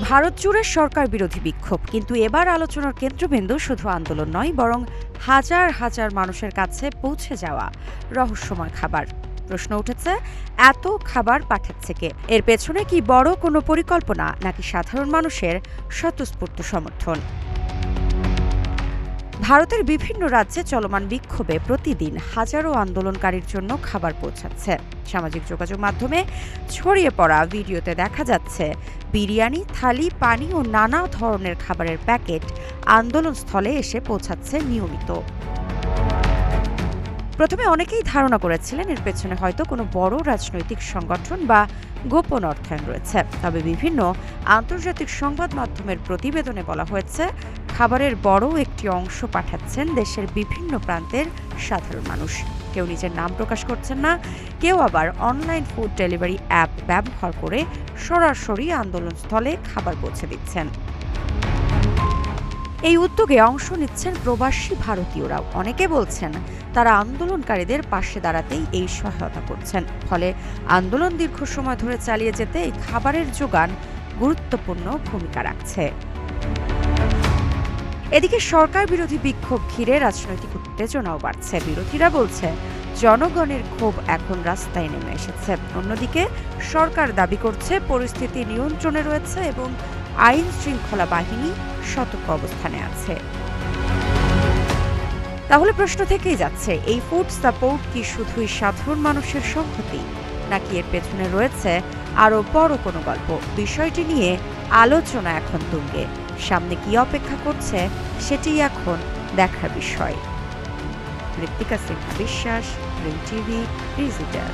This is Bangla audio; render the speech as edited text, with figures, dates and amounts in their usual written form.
ভারত জুড়ে সরকার বিরোধী বিক্ষোভ, কিন্তু এবার আলোচনার কেন্দ্রবিন্দু শুধু আন্দোলন নয়, বরং হাজার হাজার মানুষের কাছে পৌঁছে যাওয়া রহস্যময় খাবার। প্রশ্ন উঠেছে, এত খাবার পাঠাচ্ছে কে? এর পেছনে কি বড় কোনো পরিকল্পনা, নাকি সাধারণ মানুষের স্বতঃস্ফূর্ত সমর্থন? ভারতের বিভিন্ন রাজ্যে চলমান বিক্ষোভে প্রতিদিন হাজারো আন্দোলনকারীর জন্য খাবার পৌঁছাচ্ছে। সামাজিক যোগাযোগ মাধ্যমে ছড়িয়ে পড়া ভিডিওতে দেখা যাচ্ছে বিরিয়ানি, থালি, পানি ও নানা ধরনের খাবারের প্যাকেট আন্দোলনস্থলে এসে পৌঁছাচ্ছে নিয়মিত। প্রথমে অনেকেই ধারণা করেছিলেন এর পেছনে হয়তো কোনো বড় রাজনৈতিক সংগঠন বা গোপন অর্থায়ন রয়েছে। তবে বিভিন্ন আন্তর্জাতিক সংবাদ মাধ্যমের প্রতিবেদনে বলা হয়েছে, খাবারের বড় একটি অংশ পাঠাচ্ছেন দেশের বিভিন্ন প্রান্তের সাধারণ মানুষ। কেউ নিজের নাম প্রকাশ করছেন না, কেউ আবার অনলাইন ফুড ডেলিভারি অ্যাপ ব্যবহার করে সরাসরি আন্দোলনস্থলে খাবার পৌঁছে দিচ্ছেন। এই উদ্যোগে অংশ নিচ্ছেন প্রবাসী ভারতীয়রাও। অনেকে বলছেন তারা আন্দোলনকারীদের পাশে দাঁড়াতেই এই সহায়তা করছেন। ফলে আন্দোলন দীর্ঘ সময় ধরে চালিয়ে যেতে এই খাবারের যোগান গুরুত্বপূর্ণ ভূমিকা রাখছে। এদিকে সরকার বিরোধী বিক্ষোভ ঘিরে রাজনৈতিক উত্তেজনাও বাড়ছে। বিরোধীরা বলছে জনগণের ক্ষোভ এখন রাস্তায় নেমে এসেছে। অন্যদিকে সরকার দাবি করছে পরিস্থিতি নিয়ন্ত্রণে রয়েছে এবং আইন শৃঙ্খলা বাহিনী সতর্ক অবস্থানে আছে। তাহলে প্রশ্ন থেকেই যাচ্ছে, এই ফুড সাপোর্ট কি শুধুই সাধারণ মানুষের সংহতি, নাকি এর পেছনে রয়েছে আরও বড় কোনো গল্প? বিষয়টি নিয়ে আলোচনা এখন তুঙ্গে। সামনে কি অপেক্ষা করছে সেটি এখন দেখার বিষয়। ঋত্বিকা সিনহা বিশ্বাস, গ্রিন টিভি, ডিজিটাল।